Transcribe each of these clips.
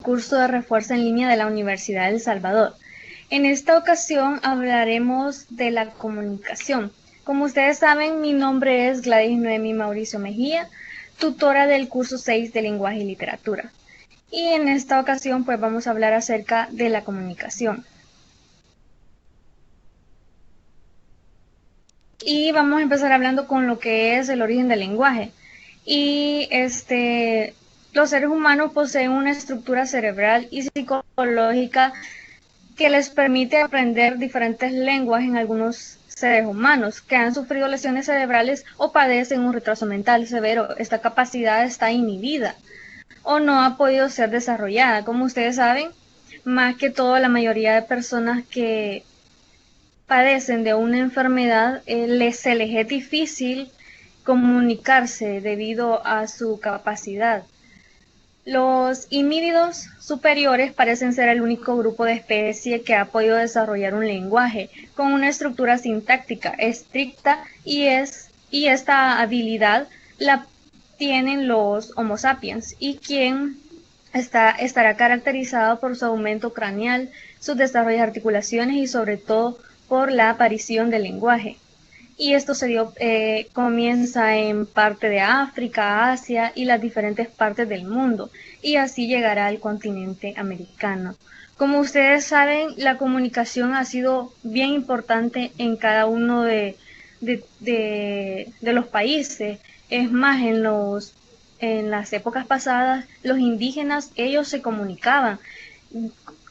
curso de refuerzo en línea de la Universidad de El Salvador. En esta ocasión hablaremos de la comunicación. Como ustedes saben, mi nombre es Gladys Noemi Mauricio Mejía, tutora del curso 6 de Lenguaje y Literatura. Y en esta ocasión pues vamos a hablar acerca de la comunicación. Y vamos a empezar hablando con lo que es el origen del lenguaje. Y los seres humanos poseen una estructura cerebral y psicológica que les permite aprender diferentes lenguas en algunos seres humanos que han sufrido lesiones cerebrales o padecen un retraso mental severo. Esta capacidad está inhibida o no ha podido ser desarrollada. Como ustedes saben, más que todo la mayoría de personas que padecen de una enfermedad se les es difícil comunicarse debido a su capacidad. Los himínidos superiores parecen ser el único grupo de especie que ha podido desarrollar un lenguaje con una estructura sintáctica estricta y esta habilidad la tienen los Homo sapiens y quien estará caracterizado por su aumento craneal, su desarrollo de articulaciones y sobre todo por la aparición del lenguaje. Y esto comienza en parte de África, Asia y las diferentes partes del mundo, y así llegará al continente americano. Como ustedes saben, la comunicación ha sido bien importante en cada uno de los países. Es más, en las épocas pasadas, los indígenas, ellos se comunicaban.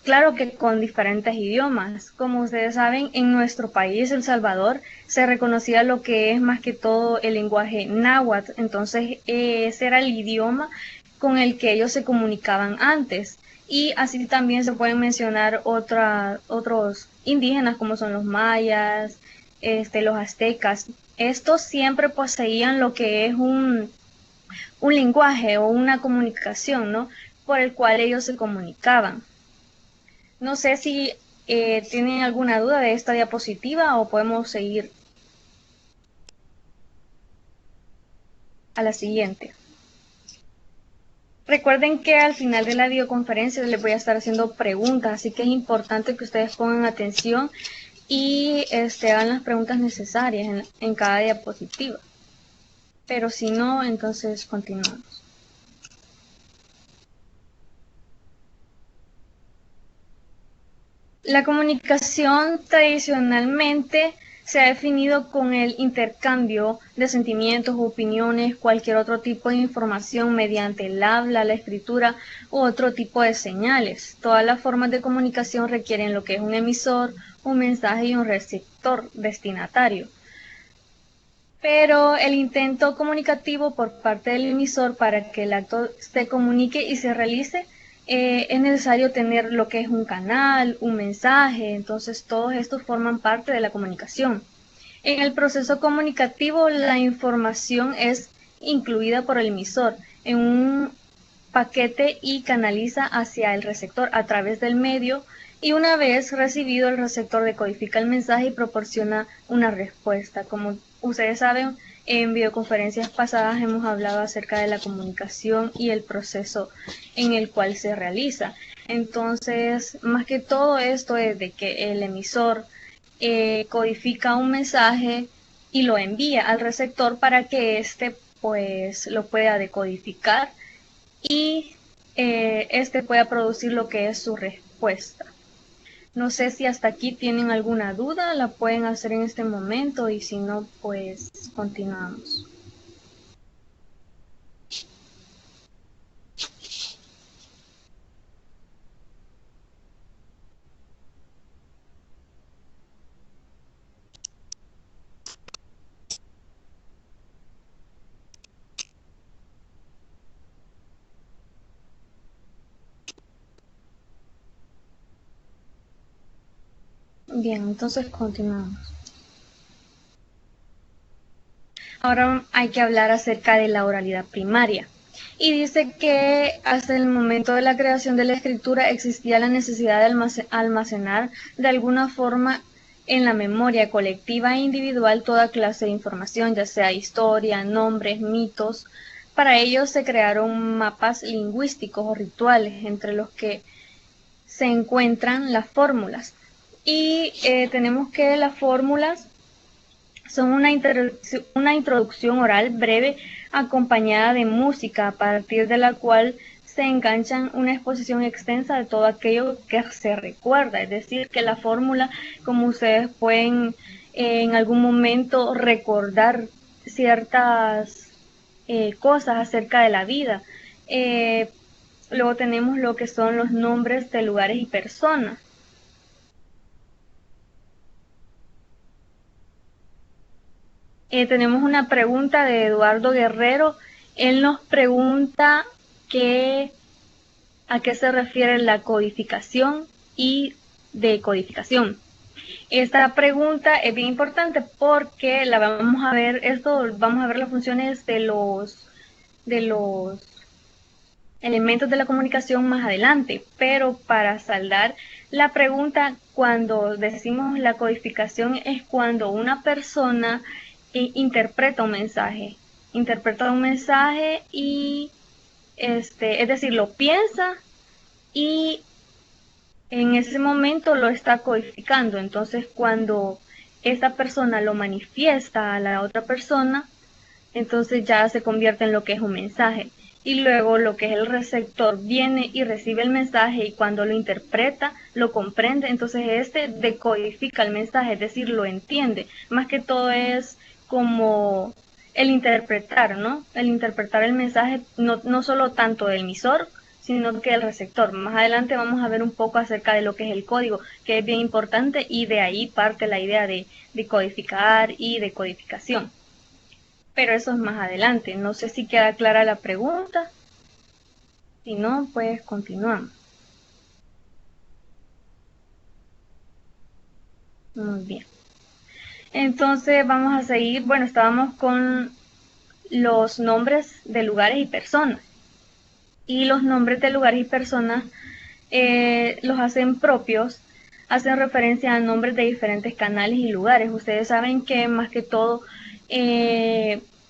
Claro que con diferentes idiomas. Como ustedes saben, en nuestro país, El Salvador, se reconocía lo que es más que todo el lenguaje náhuatl. Entonces, ese era el idioma con el que ellos se comunicaban antes. Y así también se pueden mencionar otros indígenas como son los mayas, los aztecas. Estos siempre poseían lo que es un lenguaje o una comunicación, ¿no? Por el cual ellos se comunicaban. No sé si tienen alguna duda de esta diapositiva o podemos seguir a la siguiente. Recuerden que al final de la videoconferencia les voy a estar haciendo preguntas, así que es importante que ustedes pongan atención y hagan las preguntas necesarias en cada diapositiva. Pero si no, entonces continuamos. La comunicación tradicionalmente se ha definido con el intercambio de sentimientos, opiniones, cualquier otro tipo de información mediante el habla, la escritura u otro tipo de señales. Todas las formas de comunicación requieren lo que es un emisor, un mensaje y un receptor destinatario. Pero el intento comunicativo por parte del emisor para que el acto se comunique y se realice es necesario tener lo que es un canal, un mensaje, entonces todos estos forman parte de la comunicación. En el proceso comunicativo la información es incluida por el emisor en un paquete y canaliza hacia el receptor a través del medio y una vez recibido el receptor decodifica el mensaje y proporciona una respuesta. Como ustedes saben, en videoconferencias pasadas hemos hablado acerca de la comunicación y el proceso en el cual se realiza. Entonces, más que todo esto es de que el emisor codifica un mensaje y lo envía al receptor para que éste pues lo pueda decodificar y pueda producir lo que es su respuesta. No sé si hasta aquí tienen alguna duda, la pueden hacer en este momento y si no, pues continuamos. Bien, entonces continuamos. Ahora hay que hablar acerca de la oralidad primaria. Y dice que hasta el momento de la creación de la escritura existía la necesidad de almacenar de alguna forma en la memoria colectiva e individual toda clase de información, ya sea historia, nombres, mitos, Para ello se crearon mapas lingüísticos o rituales, entre los que se encuentran las fórmulas. Y tenemos que las fórmulas son una introducción oral breve acompañada de música, a partir de la cual se enganchan una exposición extensa de todo aquello que se recuerda. Es decir, que la fórmula, como ustedes pueden en algún momento recordar ciertas cosas acerca de la vida. Luego tenemos lo que son los nombres de lugares y personas. Tenemos una pregunta de Eduardo Guerrero. Él nos pregunta a qué se refiere la codificación y decodificación. Esta pregunta es bien importante porque la vamos a ver, vamos a ver las funciones de los elementos de la comunicación más adelante, pero para saldar la pregunta, cuando decimos la codificación es cuando una persona interpreta un mensaje y es decir, lo piensa y en ese momento lo está codificando. Entonces, cuando esta persona lo manifiesta a la otra persona, entonces ya se convierte en lo que es un mensaje. Y luego lo que es el receptor viene y recibe el mensaje, y cuando lo interpreta, lo comprende, entonces este decodifica el mensaje, es decir, lo entiende. Más que todo es como el interpretar, ¿no? El interpretar el mensaje, no solo tanto del emisor, sino que el receptor. Más adelante vamos a ver un poco acerca de lo que es el código, que es bien importante, y de ahí parte la idea de codificar y de codificación. Pero eso es más adelante. No sé si queda clara la pregunta. Si no, pues continuamos. Muy bien. Entonces vamos a seguir. Bueno, estábamos con los nombres de lugares y personas. Y los nombres de lugares y personas los hacen propios, hacen referencia a nombres de diferentes canales y lugares. Ustedes saben que más que todo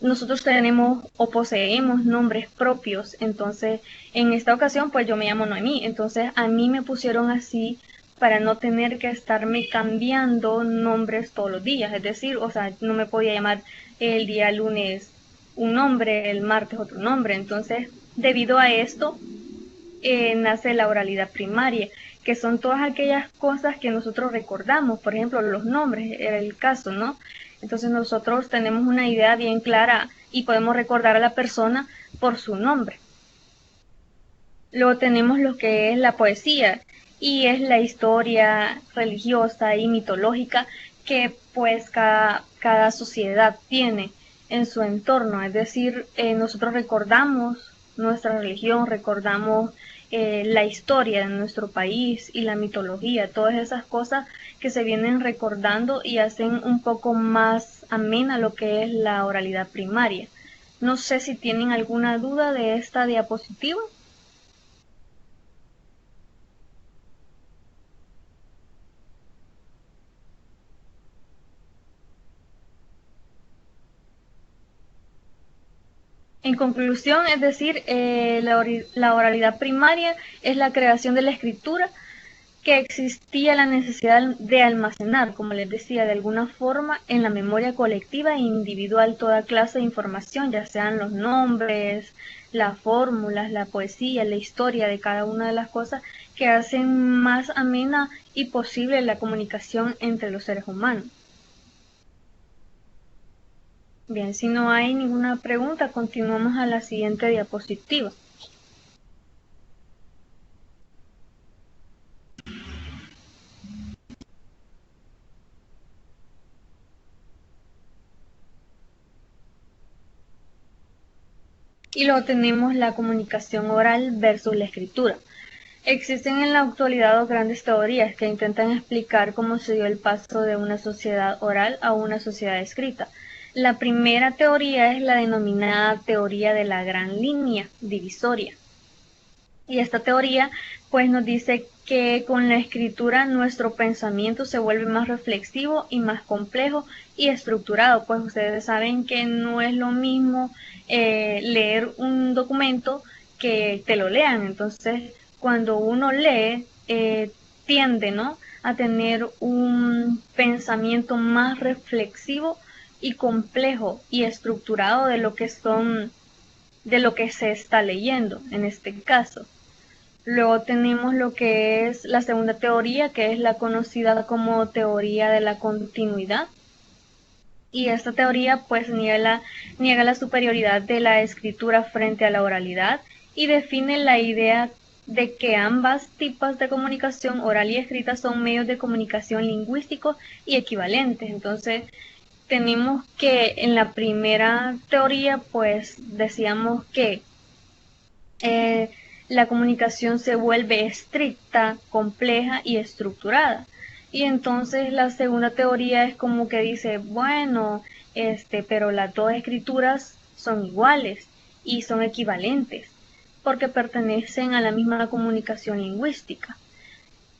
nosotros tenemos o poseemos nombres propios. Entonces, en esta ocasión, pues yo me llamo Noemí. Entonces, a mí me pusieron así para no tener que estarme cambiando nombres todos los días. Es decir, o sea, no me podía llamar el día lunes un nombre, el martes otro nombre. Entonces, debido a esto, nace la oralidad primaria, que son todas aquellas cosas que nosotros recordamos. Por ejemplo, los nombres, era el caso, ¿no? Entonces nosotros tenemos una idea bien clara y podemos recordar a la persona por su nombre. Luego tenemos lo que es la poesía, y es la historia religiosa y mitológica que pues cada sociedad tiene en su entorno. Es decir, nosotros recordamos nuestra religión, recordamos la historia de nuestro país y la mitología, todas esas cosas que se vienen recordando y hacen un poco más amena lo que es la oralidad primaria. No sé si tienen alguna duda de esta diapositiva. En conclusión, es decir, la oralidad primaria es la creación de la escritura, que existía la necesidad de almacenar, como les decía, de alguna forma en la memoria colectiva e individual toda clase de información, ya sean los nombres, las fórmulas, la poesía, la historia de cada una de las cosas que hacen más amena y posible la comunicación entre los seres humanos. Bien, si no hay ninguna pregunta, continuamos a la siguiente diapositiva. Y luego tenemos la comunicación oral versus la escritura. Existen en la actualidad dos grandes teorías que intentan explicar cómo se dio el paso de una sociedad oral a una sociedad escrita. La primera teoría es la denominada teoría de la gran línea divisoria. Y esta teoría pues nos dice que con la escritura nuestro pensamiento se vuelve más reflexivo y más complejo y estructurado. Pues ustedes saben que no es lo mismo leer un documento que te lo lean. Entonces, cuando uno lee, tiende, ¿no?, a tener un pensamiento más reflexivo y complejo y estructurado de lo que se está leyendo en este caso. Luego tenemos lo que es la segunda teoría, que es la conocida como teoría de la continuidad. Y esta teoría pues niega la superioridad de la escritura frente a la oralidad y define la idea de que ambas tipos de comunicación, oral y escrita, son medios de comunicación lingüísticos y equivalentes. Entonces, tenemos que en la primera teoría pues decíamos que eh, la comunicación se vuelve estricta, compleja y estructurada. Y entonces la segunda teoría es como que dice, bueno, pero las dos escrituras son iguales y son equivalentes porque pertenecen a la misma comunicación lingüística.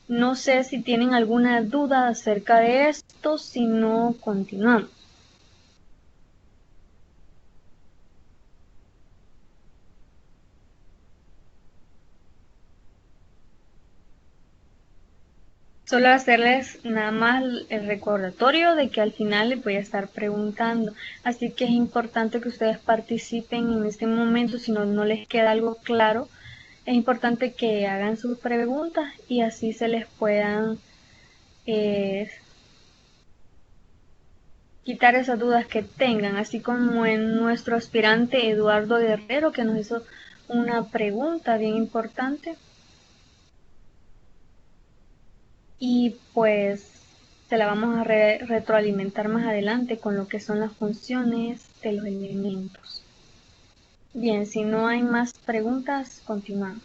No sé si tienen alguna duda acerca de esto, si no continuamos. Solo hacerles nada más el recordatorio de que al final les voy a estar preguntando. Así que es importante que ustedes participen en este momento. Si no les queda algo claro, es importante que hagan sus preguntas y así se les puedan eh, quitar esas dudas que tengan. Así como en nuestro aspirante Eduardo Guerrero, que nos hizo una pregunta bien importante. Y pues se la vamos a retroalimentar más adelante con lo que son las funciones de los elementos. Bien, si no hay más preguntas, continuamos.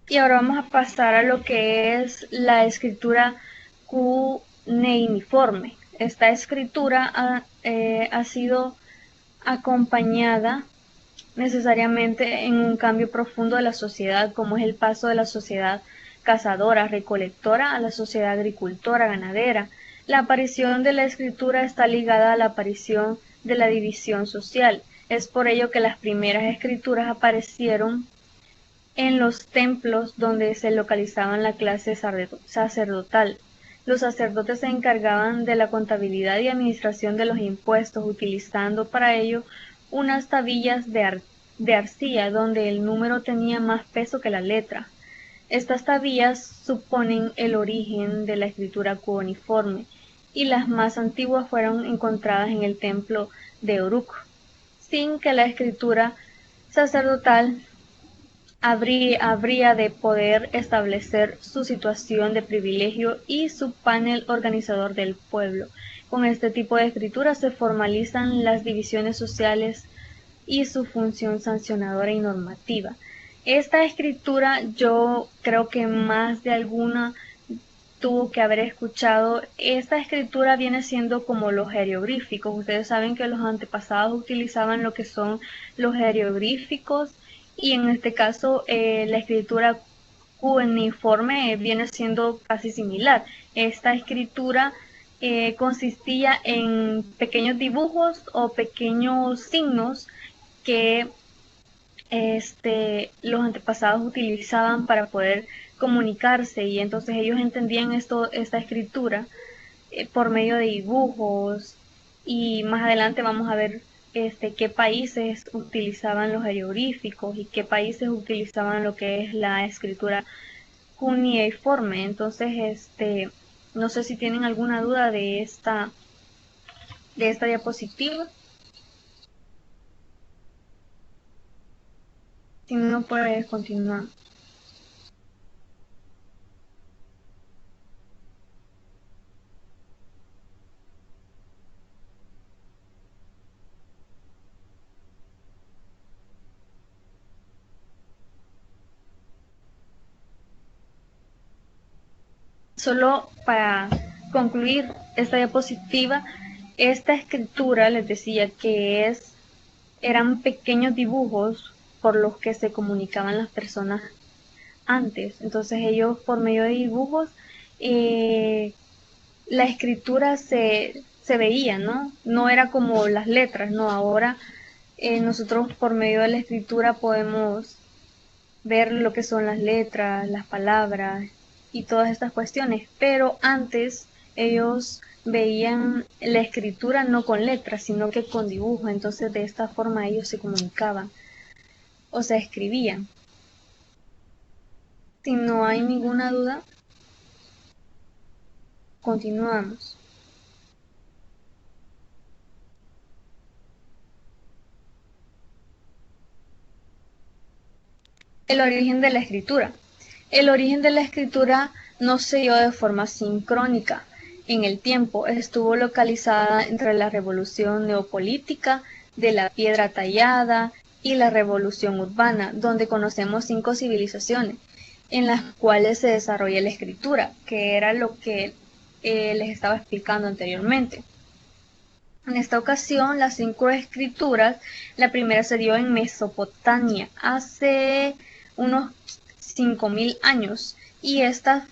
Y ahora vamos a pasar a lo que es la escritura cuneiforme. Esta escritura ha sido acompañada necesariamente en un cambio profundo de la sociedad, como es el paso de la sociedad cazadora, recolectora a la sociedad agricultora, ganadera. La aparición de la escritura está ligada a la aparición de la división social. Es por ello que las primeras escrituras aparecieron en los templos donde se localizaban la clase sacerdotal. Los sacerdotes se encargaban de la contabilidad y administración de los impuestos, utilizando para ello unas tablillas de arcilla donde el número tenía más peso que la letra. Estas tablillas suponen el origen de la escritura cuneiforme y las más antiguas fueron encontradas en el templo de Uruk, sin que la escritura sacerdotal habría de poder establecer su situación de privilegio y su panel organizador del pueblo. Con este tipo de escritura se formalizan las divisiones sociales y su función sancionadora y normativa. Esta escritura yo creo que más de alguna tuvo que haber escuchado. Esta escritura viene siendo como los jeroglíficos. Ustedes saben que los antepasados utilizaban lo que son los jeroglíficos y en este caso la escritura cuneiforme viene siendo casi similar. Esta escritura consistía en pequeños dibujos o pequeños signos que los antepasados utilizaban para poder comunicarse y entonces ellos entendían esta escritura por medio de dibujos y más adelante vamos a ver qué países utilizaban los jeroglíficos y qué países utilizaban lo que es la escritura cuneiforme. Entonces, no sé si tienen alguna duda de esta diapositiva. Si no, puedes continuar. Solo para concluir esta diapositiva, esta escritura les decía que es eran pequeños dibujos por los que se comunicaban las personas antes. Entonces ellos por medio de dibujos la escritura se veía, ¿no? No era como las letras, ¿no? Ahora nosotros por medio de la escritura podemos ver lo que son las letras, las palabras y todas estas cuestiones, pero antes ellos veían la escritura no con letras, sino que con dibujos, entonces de esta forma ellos se comunicaban o se escribían. Si no hay ninguna duda, continuamos. El origen de la escritura. El origen de la escritura no se dio de forma sincrónica. En el tiempo estuvo localizada entre la revolución neopolítica de la piedra tallada y la revolución urbana, donde conocemos 5 civilizaciones en las cuales se desarrolla la escritura, que era lo que les estaba explicando anteriormente. En esta ocasión, las 5 escrituras, la primera se dio en Mesopotamia, hace unos 5000 años, y estas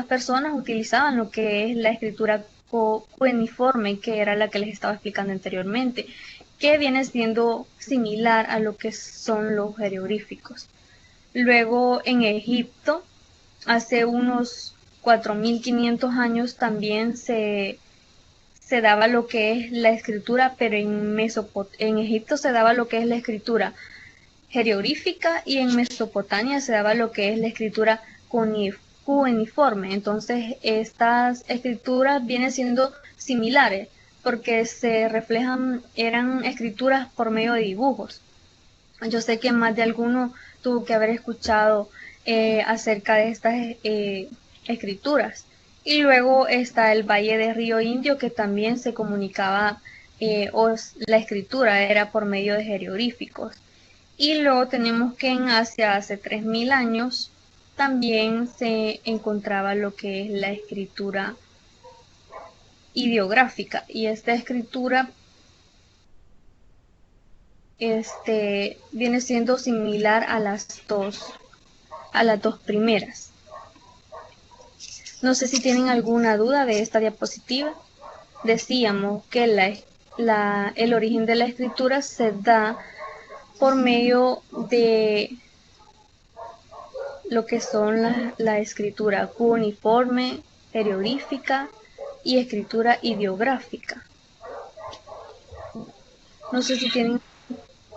personas utilizaban lo que es la escritura cuneiforme, que era la que les estaba explicando anteriormente, que viene siendo similar a lo que son los jeroglíficos. Luego en Egipto, hace unos 4500 años, también se daba lo que es la escritura, pero en Egipto se daba lo que es la escritura jeroglífica y en Mesopotamia se daba lo que es la escritura cuneiforme. Entonces estas escrituras vienen siendo similares porque se reflejan, eran escrituras por medio de dibujos. Yo sé que más de alguno tuvo que haber escuchado acerca de estas escrituras. Y luego está el Valle de Río Indio, que también se comunicaba, la escritura era por medio de jeroglíficos. Y luego tenemos que en Asia, hace 3000 años, también se encontraba lo que es la escritura ideográfica. Y esta escritura viene siendo similar a las dos primeras. No sé si tienen alguna duda de esta diapositiva. Decíamos que el origen de la escritura se da por medio de lo que son la escritura cuneiforme, jeroglífica y escritura ideográfica. No sé si tienen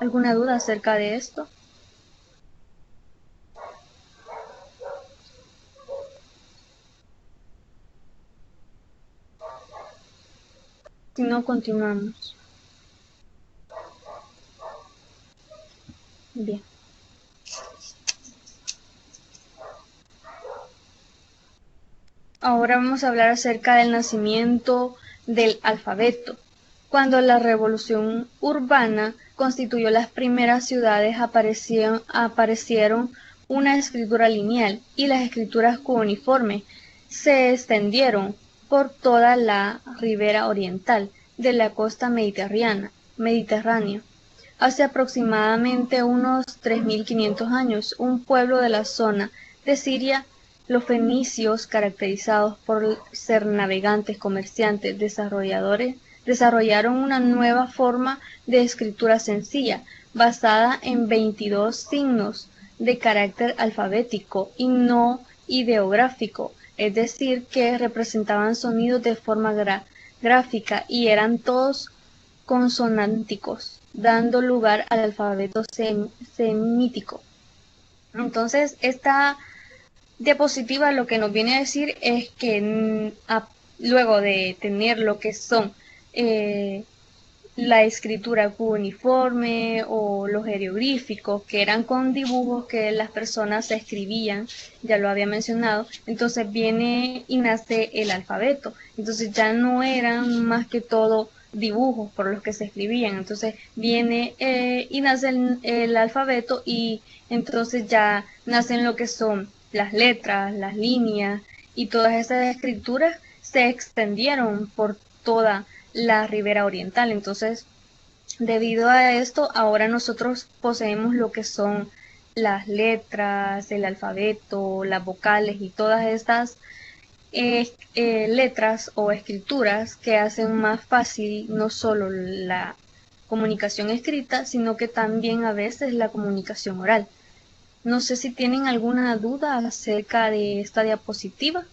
alguna duda acerca de esto. Si no, continuamos. Bien. Ahora vamos a hablar acerca del nacimiento del alfabeto. Cuando la revolución urbana constituyó las primeras ciudades, aparecieron una escritura lineal y las escrituras cuneiformes se extendieron por toda la ribera oriental de la costa mediterránea. Hace aproximadamente unos 3500 años, un pueblo de la zona de Siria, los fenicios, caracterizados por ser navegantes, comerciantes, desarrollaron una nueva forma de escritura sencilla, basada en 22 signos de carácter alfabético y no ideográfico, es decir, que representaban sonidos de forma gráfica y eran todos consonánticos, dando lugar al alfabeto semítico. Entonces, esta diapositiva lo que nos viene a decir es que luego de tener lo que son la escritura cuneiforme o los jeroglíficos, que eran con dibujos que las personas escribían, ya lo había mencionado, entonces viene y nace el alfabeto. Entonces ya no eran más que todo dibujos por los que se escribían, entonces viene y nace el alfabeto y entonces ya nacen lo que son las letras, las líneas y todas esas escrituras se extendieron por toda la ribera oriental. Entonces Debido a esto, ahora nosotros poseemos lo que son las letras, el alfabeto, las vocales y todas estas letras o escrituras que hacen más fácil no solo la comunicación escrita, sino que también a veces la comunicación oral. No sé si tienen alguna duda acerca de esta diapositiva.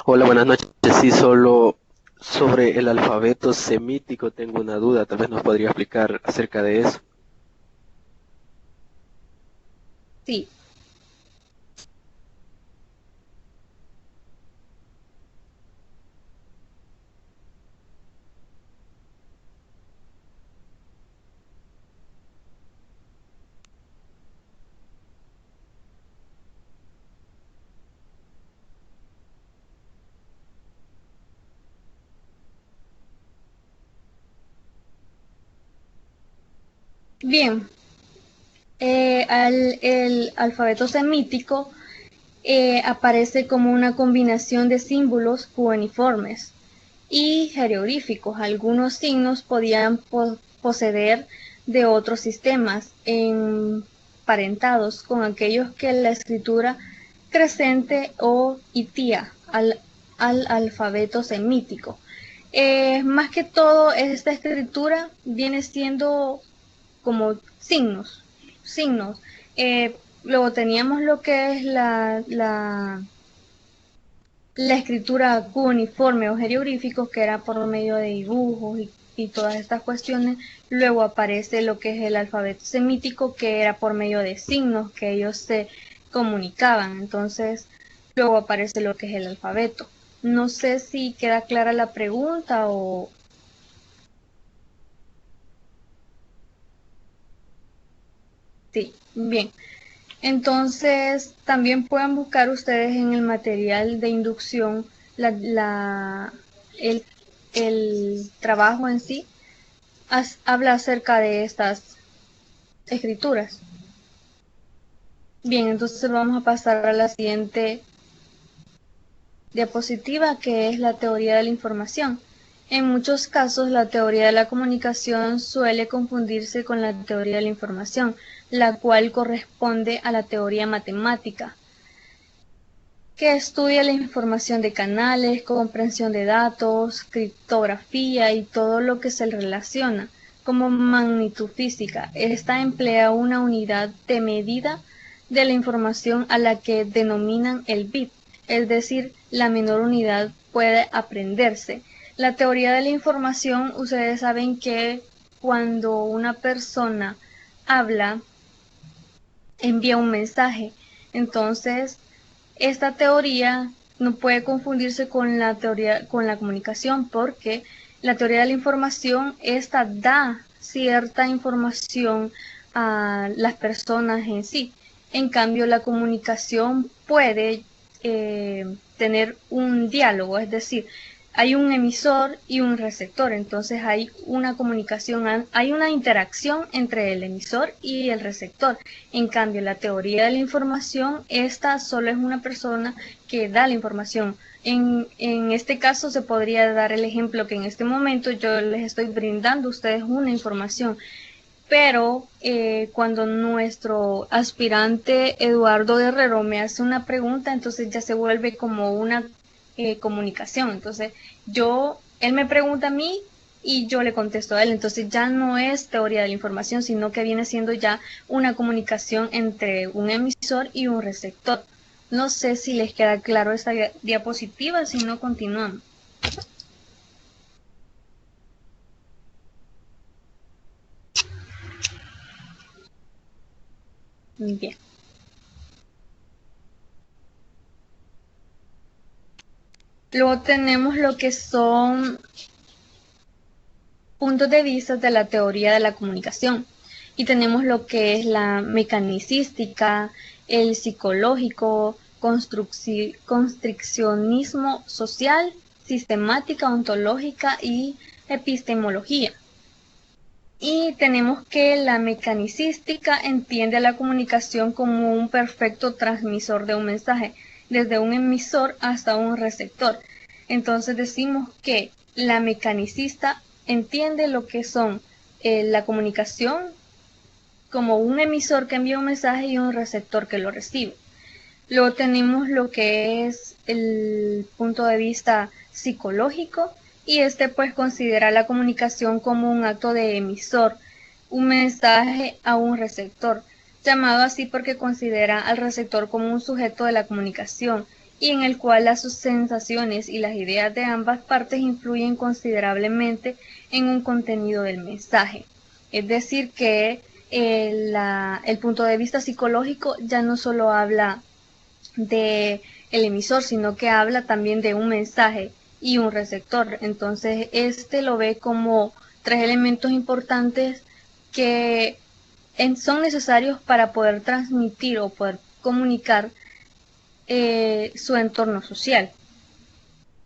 Hola, buenas noches. Sí, solo sobre el alfabeto semítico tengo una duda. Tal vez nos podría explicar acerca de eso. Sí, bien. El alfabeto semítico aparece como una combinación de símbolos cuneiformes y jeroglíficos. Algunos signos podían proceder de otros sistemas emparentados con aquellos que la escritura crecente o itía al alfabeto semítico. Más que todo, esta escritura viene siendo como signos. Luego teníamos lo que es la escritura cuneiforme o jeroglíficos, que era por medio de dibujos y todas estas cuestiones. Luego aparece lo que es el alfabeto semítico, que era por medio de signos que ellos se comunicaban. Entonces, luego aparece lo que es el alfabeto. No sé si queda clara la pregunta o... Sí, bien. Entonces, también pueden buscar ustedes en el material de inducción la, la- el, el trabajo en sí, habla acerca de estas escrituras. Bien, entonces vamos a pasar a la siguiente diapositiva, que es la teoría de la información. En muchos casos, la teoría de la comunicación suele confundirse con la teoría de la información, la cual corresponde a la teoría matemática, que estudia la información de canales, comprensión de datos, criptografía y todo lo que se relaciona como magnitud física. Esta emplea una unidad de medida de la información a la que denominan el bit, es decir, la menor unidad puede aprenderse. La teoría de la información, ustedes saben que cuando una persona habla, envía un mensaje. Entonces, esta teoría no puede confundirse con la teoría, con la comunicación, porque la teoría de la información, esta da cierta información a las personas en sí. En cambio, la comunicación puede tener un diálogo, es decir, hay un emisor y un receptor, entonces hay una comunicación, hay una interacción entre el emisor y el receptor. En cambio, la teoría de la información, esta solo es una persona que da la información. En este caso se podría dar el ejemplo que en este momento yo les estoy brindando a ustedes una información, pero cuando nuestro aspirante Eduardo Guerrero me hace una pregunta, entonces ya se vuelve como una comunicación. Entonces él me pregunta a mí y yo le contesto a él. Entonces ya no es teoría de la información, sino que viene siendo ya una comunicación entre un emisor y un receptor. No sé si les queda claro esta diapositiva, si no continuamos. Bien. Luego tenemos lo que son puntos de vista de la teoría de la comunicación. Y tenemos lo que es la mecanicística, el psicológico, constriccionismo social, sistemática ontológica y epistemología. Y tenemos que la mecanicística entiende a la comunicación como un perfecto transmisor de un mensaje, desde un emisor hasta un receptor. Entonces decimos que la mecanicista entiende lo que son la comunicación como un emisor que envía un mensaje y un receptor que lo recibe. Luego tenemos lo que es el punto de vista psicológico, y este pues considera la comunicación como un acto de emisor, un mensaje a un receptor, llamado así porque considera al receptor como un sujeto de la comunicación y en el cual las sensaciones y las ideas de ambas partes influyen considerablemente en un contenido del mensaje. Es decir que el punto de vista psicológico ya no solo habla de el emisor, sino que habla también de un mensaje y un receptor. Entonces, este lo ve como tres elementos importantes que son necesarios para poder transmitir o poder comunicar su entorno social.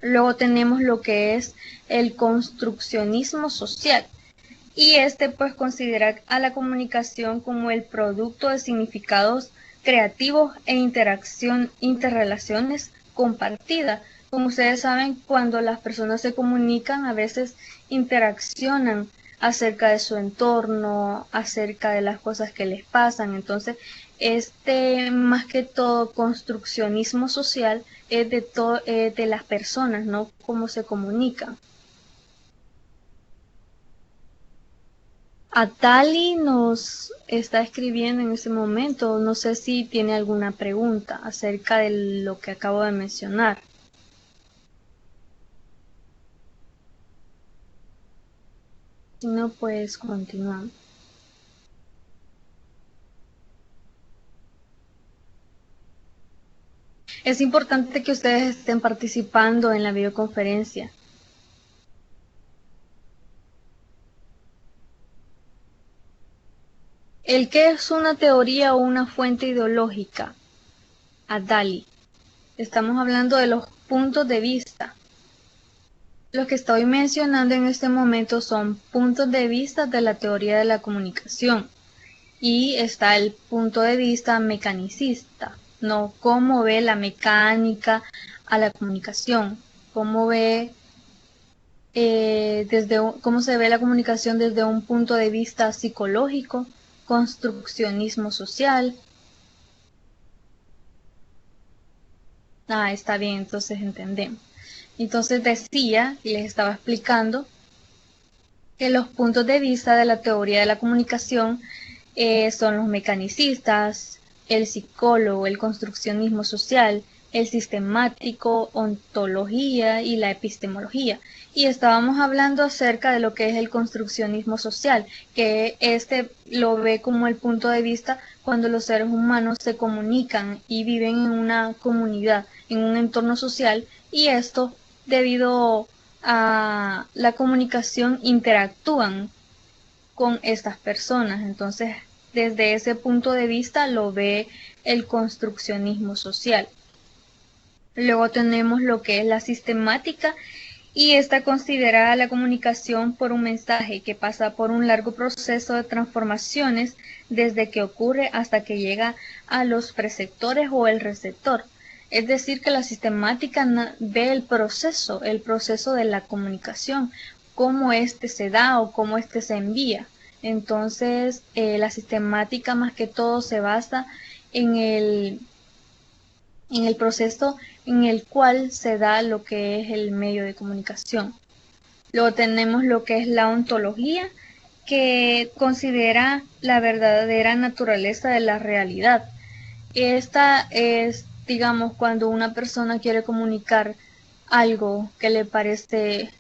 Luego tenemos lo que es el construccionismo social. Y este pues considera a la comunicación como el producto de significados creativos e interrelaciones compartidas. Como ustedes saben, cuando las personas se comunican, a veces interaccionan acerca de su entorno, acerca de las cosas que les pasan. Entonces, este más que todo construccionismo social es de las personas, ¿no? Cómo se comunican. Atali nos está escribiendo en ese momento. No sé si tiene alguna pregunta acerca de lo que acabo de mencionar. Si no, pues continuamos. Es importante que ustedes estén participando en la videoconferencia. ¿El qué es una teoría o una fuente ideológica? Adali. Estamos hablando de los puntos de vista. Los que estoy mencionando en este momento son puntos de vista de la teoría de la comunicación. Y está el punto de vista mecanicista, ¿no? Cómo ve la mecánica a la comunicación, cómo ve cómo se ve la comunicación desde un punto de vista psicológico, construccionismo social. Está bien, entonces entendemos. Entonces decía, y les estaba explicando, que los puntos de vista de la teoría de la comunicación son los mecanicistas, el psicólogo, el construccionismo social, el sistemático, ontología y la epistemología. Y estábamos hablando acerca de lo que es el construccionismo social, que este lo ve como el punto de vista cuando los seres humanos se comunican y viven en una comunidad, en un entorno social, y esto debido a la comunicación interactúan con estas personas. Entonces, desde ese punto de vista lo ve el construccionismo social. Luego tenemos lo que es la sistemática, y esta considera la comunicación por un mensaje que pasa por un largo proceso de transformaciones desde que ocurre hasta que llega a los preceptores o el receptor. Es decir, que la sistemática ve el proceso de la comunicación, cómo éste se da o cómo éste se envía. Entonces, la sistemática más que todo se basa en el proceso en el cual se da lo que es el medio de comunicación. Luego tenemos lo que es la ontología, que considera la verdadera naturaleza de la realidad. Esta es, digamos, cuando una persona quiere comunicar algo que le parece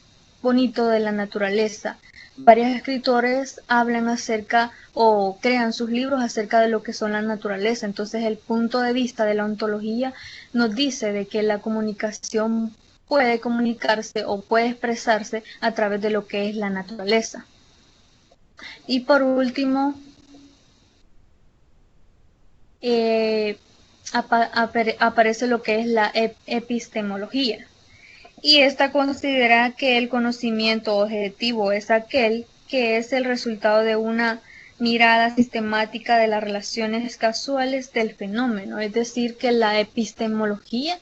bonito de la naturaleza. Varios escritores hablan acerca o crean sus libros acerca de lo que son la naturaleza. Entonces el punto de vista de la ontología nos dice de que la comunicación puede comunicarse o puede expresarse a través de lo que es la naturaleza. Y por último, aparece lo que es la epistemología. Y esta considera que el conocimiento objetivo es aquel que es el resultado de una mirada sistemática de las relaciones casuales del fenómeno, es decir, que la epistemología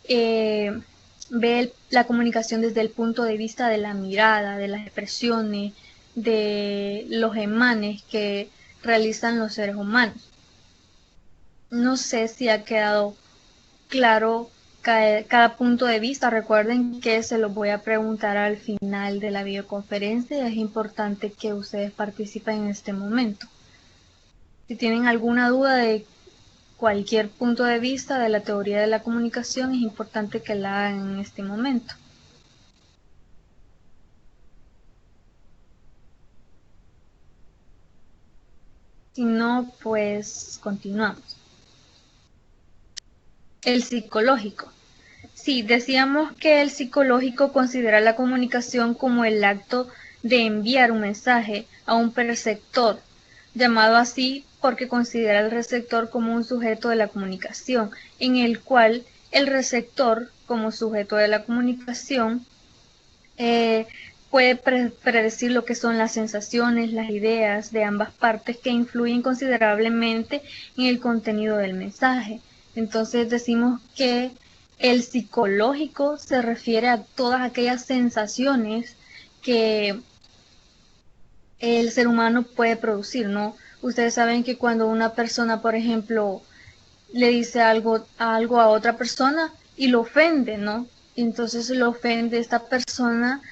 ve la comunicación desde el punto de vista de la mirada, de las expresiones, de los emanes que realizan los seres humanos. No sé si ha quedado claro cada punto de vista. Recuerden que se los voy a preguntar al final de la videoconferencia y es importante que ustedes participen en este momento. Si tienen alguna duda de cualquier punto de vista de la teoría de la comunicación, es importante que la hagan en este momento. Si no, pues continuamos. El psicológico. Sí, decíamos que el psicológico considera la comunicación como el acto de enviar un mensaje a un perceptor, llamado así porque considera al receptor como un sujeto de la comunicación, en el cual el receptor, como sujeto de la comunicación, puede predecir lo que son las sensaciones, las ideas de ambas partes que influyen considerablemente en el contenido del mensaje. Entonces decimos que el psicológico se refiere a todas aquellas sensaciones que el ser humano puede producir, ¿no? Ustedes saben que cuando una persona, por ejemplo, le dice algo a otra persona y lo ofende, ¿no? Entonces lo ofende, esta persona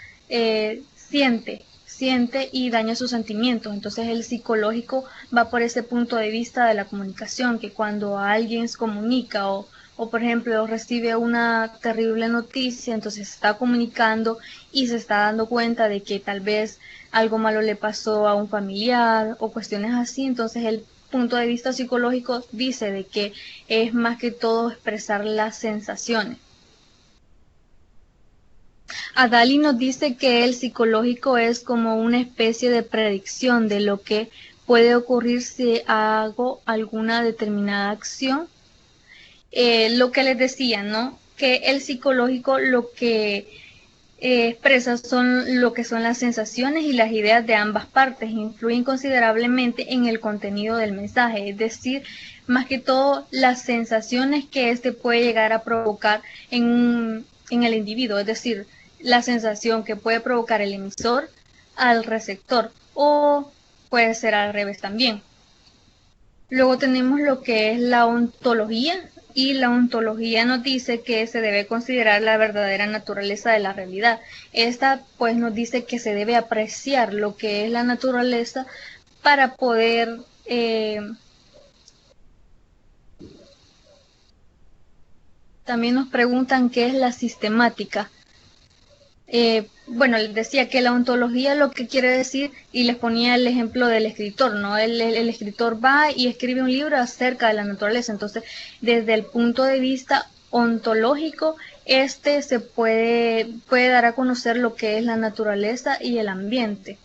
siente y daña sus sentimientos. Entonces el psicológico va por ese punto de vista de la comunicación, que cuando alguien se comunica o por ejemplo recibe una terrible noticia, entonces se está comunicando y se está dando cuenta de que tal vez algo malo le pasó a un familiar o cuestiones así, entonces el punto de vista psicológico dice de que es más que todo expresar las sensaciones. Adali nos dice que el psicológico es como una especie de predicción de lo que puede ocurrir si hago alguna determinada acción. Lo que les decía, ¿no? Que el psicológico lo que expresa son lo que son las sensaciones y las ideas de ambas partes, influyen considerablemente en el contenido del mensaje, es decir, más que todo las sensaciones que éste puede llegar a provocar en el individuo, es decir, la sensación que puede provocar el emisor al receptor o puede ser al revés también. Luego tenemos lo que es la ontología, y la ontología nos dice que se debe considerar la verdadera naturaleza de la realidad. Esta pues nos dice que se debe apreciar lo que es la naturaleza para poder también nos preguntan qué es la sistemática. Bueno, les decía que la ontología lo que quiere decir, y les ponía el ejemplo del escritor, ¿no? El escritor va y escribe un libro acerca de la naturaleza, entonces desde el punto de vista ontológico, se puede dar a conocer lo que es la naturaleza y el ambiente.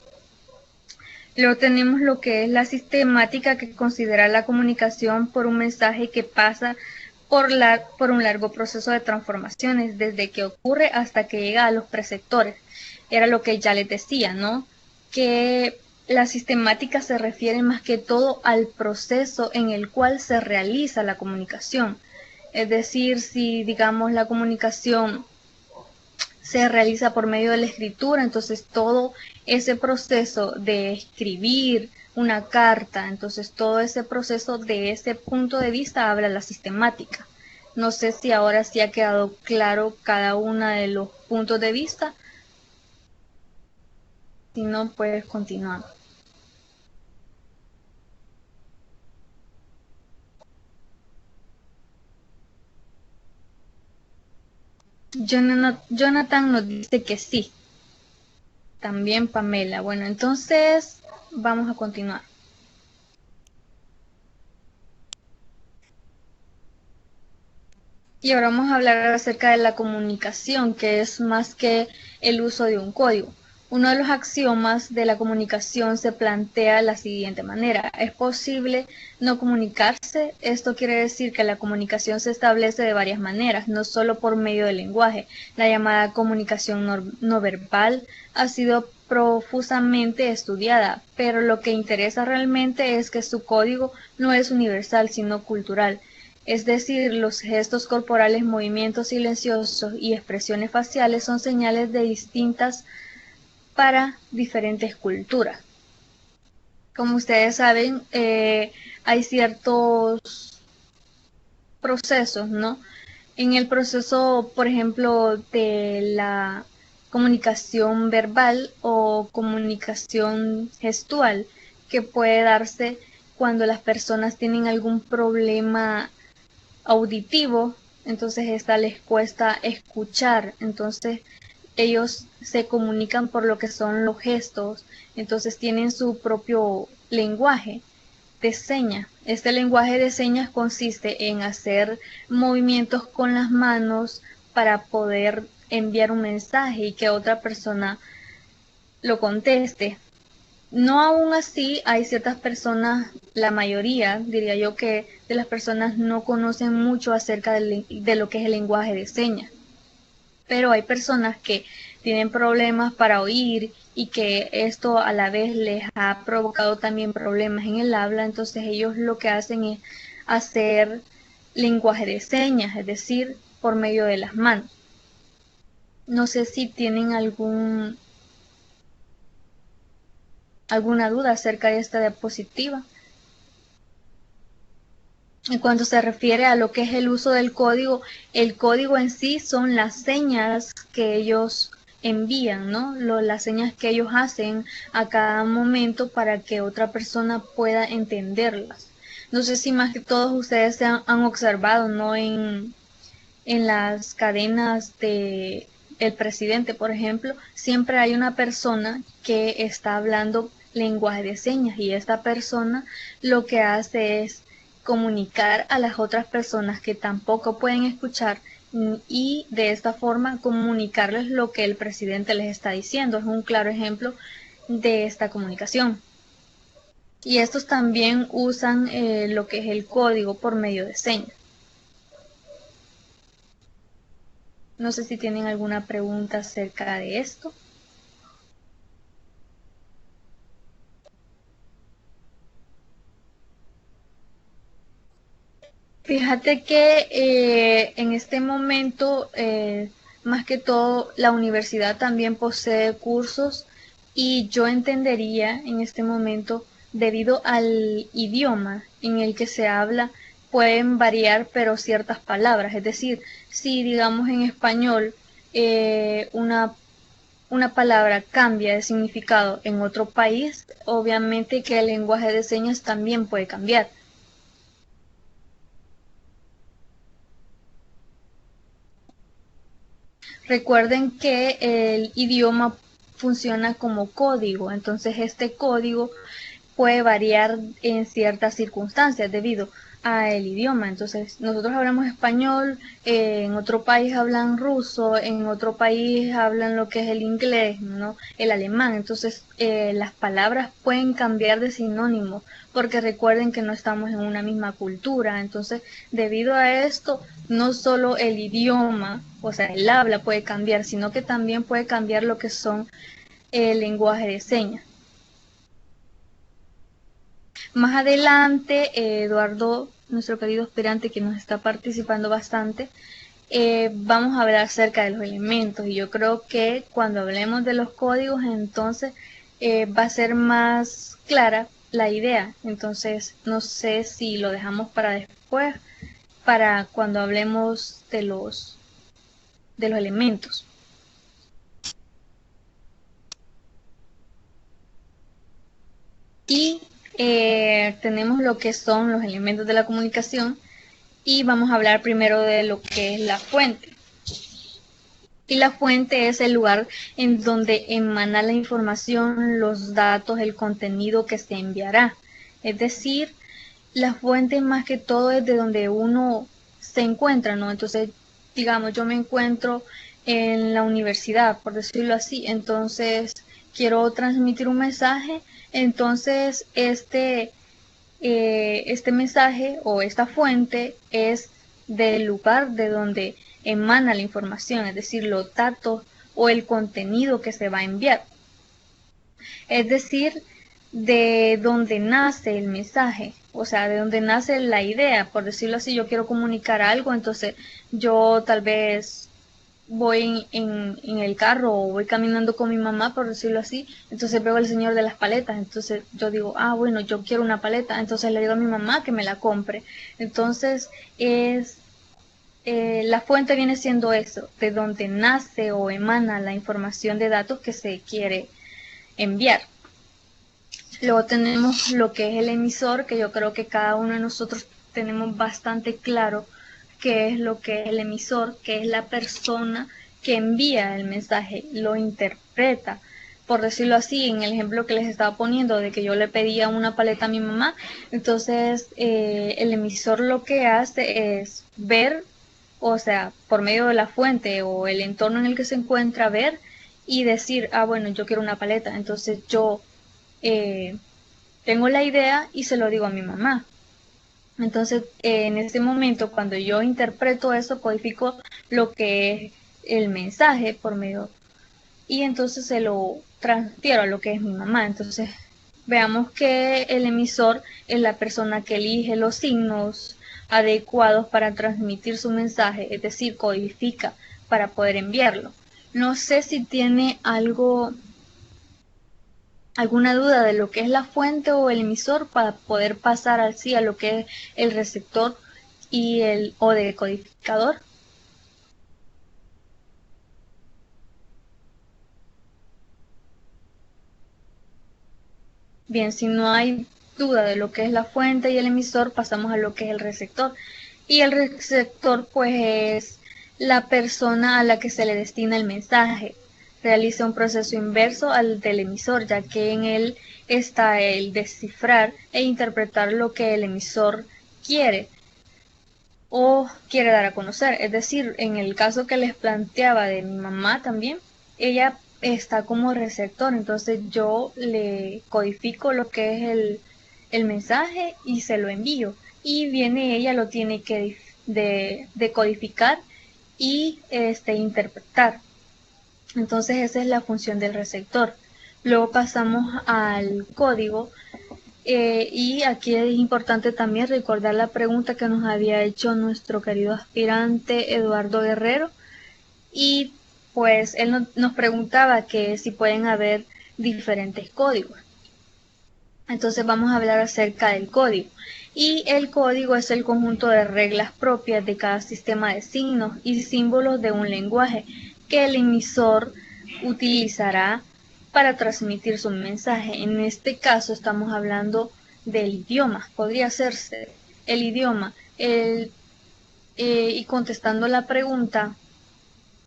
Luego tenemos lo que es la sistemática, que considera la comunicación por un mensaje que pasa por un largo proceso de transformaciones, desde que ocurre hasta que llega a los preceptores. Era lo que ya les decía, ¿no? Que la sistemática se refiere más que todo al proceso en el cual se realiza la comunicación. Es decir, si digamos la comunicación se realiza por medio de la escritura, entonces todo ese proceso de escribir una carta, entonces todo ese proceso de ese punto de vista habla la sistemática. No sé si ahora sí ha quedado claro cada uno de los puntos de vista. Si no, puedes continuar. Jonathan nos dice que sí. También Pamela. Bueno, entonces vamos a continuar. Y ahora vamos a hablar acerca de la comunicación, que es más que el uso de un código. Uno de los axiomas de la comunicación se plantea de la siguiente manera: ¿es posible no comunicarse? Esto quiere decir que la comunicación se establece de varias maneras, no solo por medio del lenguaje. La llamada comunicación no verbal ha sido profusamente estudiada, pero lo que interesa realmente es que su código no es universal, sino cultural. Es decir, los gestos corporales, movimientos silenciosos y expresiones faciales son señales de distintas para diferentes culturas. Como ustedes saben, hay ciertos procesos, ¿no? En el proceso, por ejemplo, de la comunicación verbal o comunicación gestual, que puede darse cuando las personas tienen algún problema auditivo, entonces esta les cuesta escuchar, entonces ellos se comunican por lo que son los gestos, entonces tienen su propio lenguaje de señas. Este lenguaje de señas consiste en hacer movimientos con las manos para poder enviar un mensaje y que otra persona lo conteste. No aún así, hay ciertas personas, la mayoría, diría yo, que de las personas no conocen mucho acerca de lo que es el lenguaje de señas. Pero hay personas que tienen problemas para oír y que esto a la vez les ha provocado también problemas en el habla, entonces ellos lo que hacen es hacer lenguaje de señas, es decir, por medio de las manos. No sé si tienen alguna duda acerca de esta diapositiva. En cuanto se refiere a lo que es el uso del código, el código en sí son las señas que ellos envían, ¿no? Las señas que ellos hacen a cada momento para que otra persona pueda entenderlas. No sé si más que todos ustedes han observado, ¿no? En las cadenas de el presidente, por ejemplo, siempre hay una persona que está hablando lenguaje de señas y esta persona lo que hace es comunicar a las otras personas que tampoco pueden escuchar y de esta forma comunicarles lo que el presidente les está diciendo. Es un claro ejemplo de esta comunicación. Y estos también usan lo que es el código por medio de señas. No sé si tienen alguna pregunta acerca de esto. Fíjate que en este momento, más que todo, la universidad también posee cursos y yo entendería en este momento, debido al idioma en el que se habla, pueden variar, pero ciertas palabras. Es decir, si digamos en español una palabra cambia de significado en otro país, obviamente que el lenguaje de señas también puede cambiar. Recuerden que el idioma funciona como código, entonces este código puede variar en ciertas circunstancias debido al idioma. Entonces, nosotros hablamos español, en otro país hablan ruso, en otro país hablan lo que es el inglés, ¿no? El alemán. Entonces, las palabras pueden cambiar de sinónimo, porque recuerden que no estamos en una misma cultura. Entonces, debido a esto, no solo el idioma, o sea, el habla puede cambiar, sino que también puede cambiar lo que son el lenguaje de señas. Más adelante, Eduardo, nuestro querido aspirante que nos está participando bastante, vamos a hablar acerca de los elementos y yo creo que cuando hablemos de los códigos entonces va a ser más clara la idea. Entonces no sé si lo dejamos para después, para cuando hablemos de los elementos. Y tenemos lo que son los elementos de la comunicación y vamos a hablar primero de lo que es la fuente. Y la fuente es el lugar en donde emana la información, los datos, el contenido que se enviará. Es decir, la fuente más que todo es de donde uno se encuentra, ¿no? Entonces, digamos, yo me encuentro en la universidad, por decirlo así, entonces quiero transmitir un mensaje, entonces este mensaje o esta fuente es del lugar de donde emana la información, es decir, los datos o el contenido que se va a enviar. es decir, de donde nace el mensaje, o sea, de donde nace la idea, por decirlo así. Yo quiero comunicar algo, entonces yo tal vez voy en el carro o voy caminando con mi mamá, por decirlo así, entonces veo el señor de las paletas, entonces yo digo, bueno, yo quiero una paleta, entonces le digo a mi mamá que me la compre. Entonces la fuente viene siendo eso, de donde nace o emana la información de datos que se quiere enviar. Luego tenemos lo que es el emisor, que yo creo que cada uno de nosotros tenemos bastante claro qué es lo que es el emisor, que es la persona que envía el mensaje, lo interpreta. Por decirlo así, en el ejemplo que les estaba poniendo, de que yo le pedía una paleta a mi mamá, entonces el emisor lo que hace es ver, o sea, por medio de la fuente o el entorno en el que se encuentra, ver y decir, bueno, yo quiero una paleta. Entonces yo tengo la idea y se lo digo a mi mamá. Entonces, en ese momento, cuando yo interpreto eso, codifico lo que es el mensaje por medio, y entonces se lo transfiero a lo que es mi mamá. Entonces, veamos que el emisor es la persona que elige los signos adecuados para transmitir su mensaje, es decir, codifica para poder enviarlo. No sé si tiene alguna duda de lo que es la fuente o el emisor para poder pasar así a lo que es el receptor y el o decodificador. Bien, si no hay duda de lo que es la fuente y el emisor, pasamos a lo que es el receptor. Y el receptor pues es la persona a la que se le destina el mensaje. Realiza un proceso inverso al del emisor, ya que en él está el descifrar e interpretar lo que el emisor quiere o quiere dar a conocer. Es decir, en el caso que les planteaba de mi mamá también, ella está como receptor, entonces yo le codifico lo que es el mensaje y se lo envío, y viene ella, lo tiene que decodificar y interpretar. Entonces esa es la función del receptor. Luego pasamos al código, y aquí es importante también recordar la pregunta que nos había hecho nuestro querido aspirante Eduardo Guerrero, y pues él nos preguntaba que si pueden haber diferentes códigos. Entonces vamos a hablar acerca del código. Y el código es el conjunto de reglas propias de cada sistema de signos y símbolos de un lenguaje que el emisor utilizará para transmitir su mensaje. En este caso estamos hablando del idioma. Podría hacerse el idioma. Y contestando la pregunta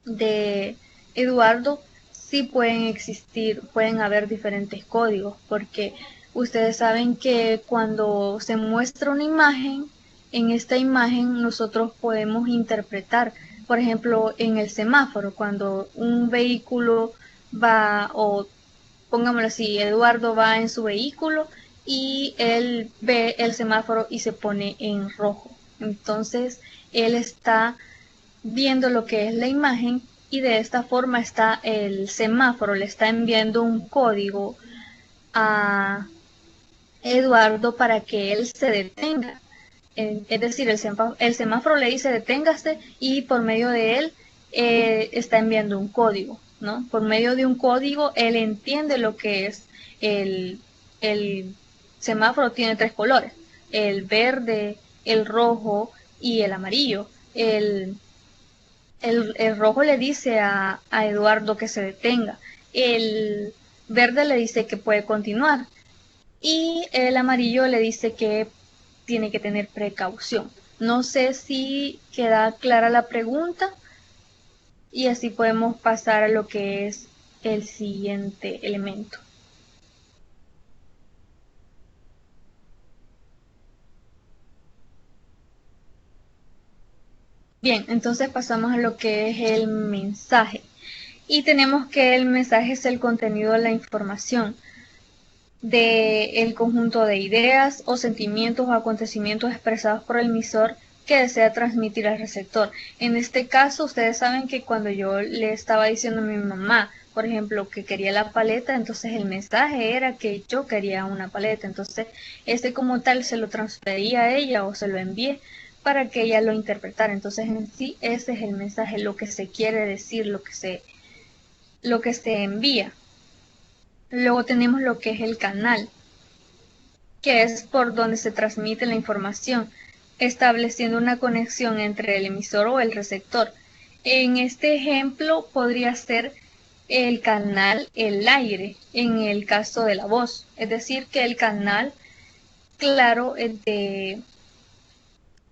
de Eduardo, sí pueden haber diferentes códigos, porque ustedes saben que cuando se muestra una imagen, en esta imagen nosotros podemos interpretar, por ejemplo, en el semáforo, cuando un vehículo va, o pongámoslo así, Eduardo va en su vehículo y él ve el semáforo y se pone en rojo. Entonces, él está viendo lo que es la imagen, y de esta forma está el semáforo, le está enviando un código a Eduardo para que él se detenga. Es decir, el semáforo le dice deténgase, y por medio de él está enviando un código, ¿no? Por medio de un código él entiende lo que es el semáforo. Tiene tres colores: el verde, el rojo y el amarillo. El rojo le dice a Eduardo que se detenga, el verde le dice que puede continuar, y el amarillo le dice que tiene que tener precaución. No sé si queda clara la pregunta, y así podemos pasar a lo que es el siguiente elemento. Bien, entonces pasamos a lo que es el mensaje. Y tenemos que el mensaje es el contenido de la información del conjunto de ideas o sentimientos o acontecimientos expresados por el emisor que desea transmitir al receptor. En este caso, ustedes saben que cuando yo le estaba diciendo a mi mamá, por ejemplo, que quería la paleta, entonces el mensaje era que yo quería una paleta, entonces ese como tal se lo transfería a ella o se lo envié para que ella lo interpretara. Entonces en sí ese es el mensaje, lo que se quiere decir, lo que se envía. Luego tenemos lo que es el canal, que es por donde se transmite la información, estableciendo una conexión entre el emisor o el receptor. En este ejemplo podría ser el canal, el aire, en el caso de la voz. Es decir, que el canal, claro, de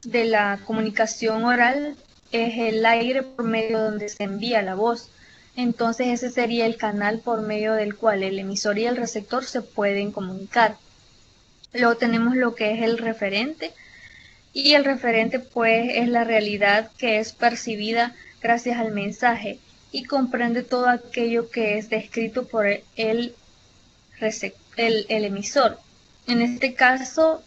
la comunicación oral es el aire por medio donde se envía la voz. Entonces ese sería el canal por medio del cual el emisor y el receptor se pueden comunicar. Luego tenemos lo que es el referente, y el referente pues es la realidad que es percibida gracias al mensaje y comprende todo aquello que es descrito por el emisor. En este caso,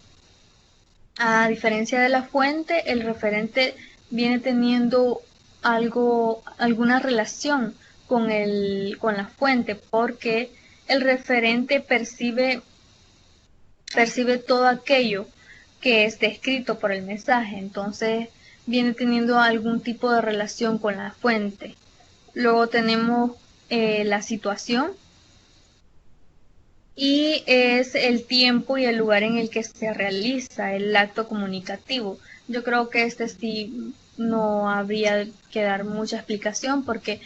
a diferencia de la fuente, el referente viene teniendo alguna relación con la fuente, porque el referente percibe todo aquello que es descrito por el mensaje, entonces viene teniendo algún tipo de relación con la fuente. Luego tenemos la situación, y es el tiempo y el lugar en el que se realiza el acto comunicativo. Yo creo que este sí no habría que dar mucha explicación porque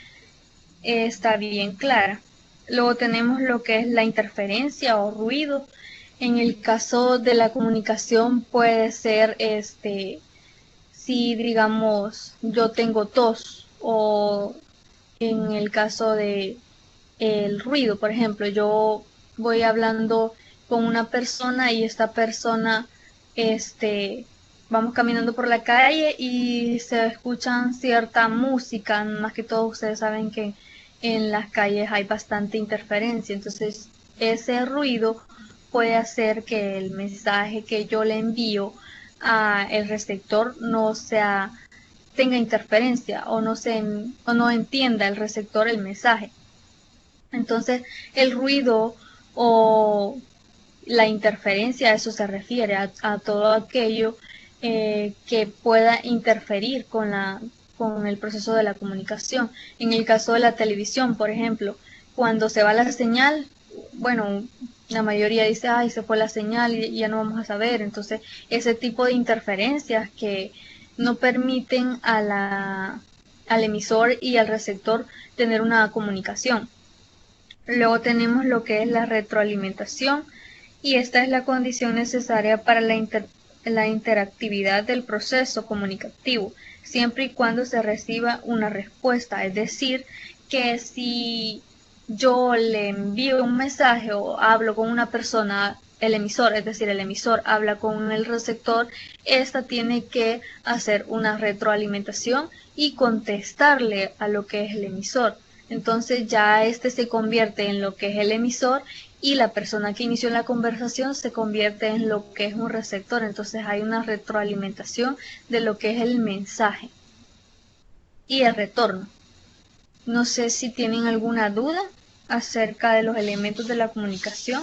está bien clara. Luego tenemos lo que es la interferencia o ruido. En el caso de la comunicación puede ser si digamos yo tengo tos, o en el caso de el ruido, por ejemplo, yo voy hablando con una persona y esta persona, vamos caminando por la calle y se escuchan cierta música, más que todo ustedes saben que en las calles hay bastante interferencia, entonces ese ruido puede hacer que el mensaje que yo le envío a el receptor no tenga interferencia o no entienda el receptor el mensaje. Entonces, el ruido o la interferencia, a eso se refiere, a todo aquello que pueda interferir con el proceso de la comunicación. En el caso de la televisión, por ejemplo, cuando se va la señal, bueno, la mayoría dice, ay, se fue la señal y ya no vamos a saber. Entonces, ese tipo de interferencias que no permiten al emisor y al receptor tener una comunicación. Luego tenemos lo que es la retroalimentación, y esta es la condición necesaria para la interactividad del proceso comunicativo, siempre y cuando se reciba una respuesta. Es decir, que si yo le envío un mensaje o hablo con una persona, el emisor, es decir, el emisor habla con el receptor, esta tiene que hacer una retroalimentación y contestarle a lo que es el emisor. Entonces ya este se convierte en lo que es el emisor y la persona que inició la conversación se convierte en lo que es un receptor. Entonces hay una retroalimentación de lo que es el mensaje y el retorno. No sé si tienen alguna duda acerca de los elementos de la comunicación.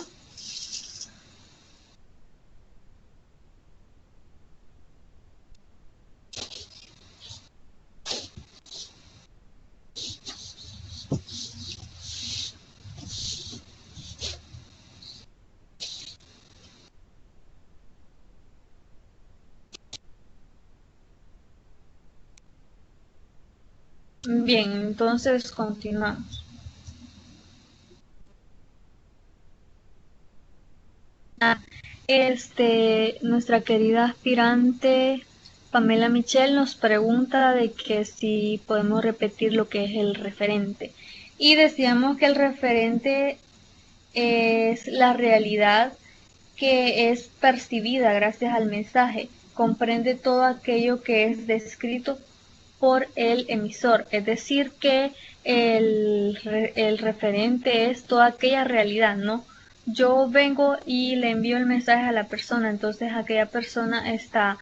Bien, entonces continuamos. Nuestra querida aspirante Pamela Michelle nos pregunta de que si podemos repetir lo que es el referente. Y decíamos que el referente es la realidad que es percibida gracias al mensaje, comprende todo aquello que es descrito por el emisor, es decir que el referente es toda aquella realidad, ¿no? Yo vengo y le envío el mensaje a la persona, entonces aquella persona está,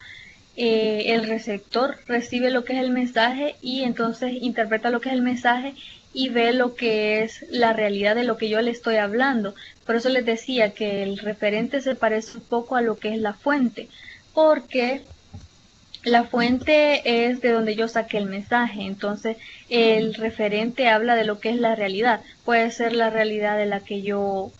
el receptor recibe lo que es el mensaje y entonces interpreta lo que es el mensaje y ve lo que es la realidad de lo que yo le estoy hablando. Por eso les decía que el referente se parece un poco a lo que es la fuente, porque la fuente es de donde yo saqué el mensaje, entonces el referente habla de lo que es la realidad. Puede ser la realidad de la que yo,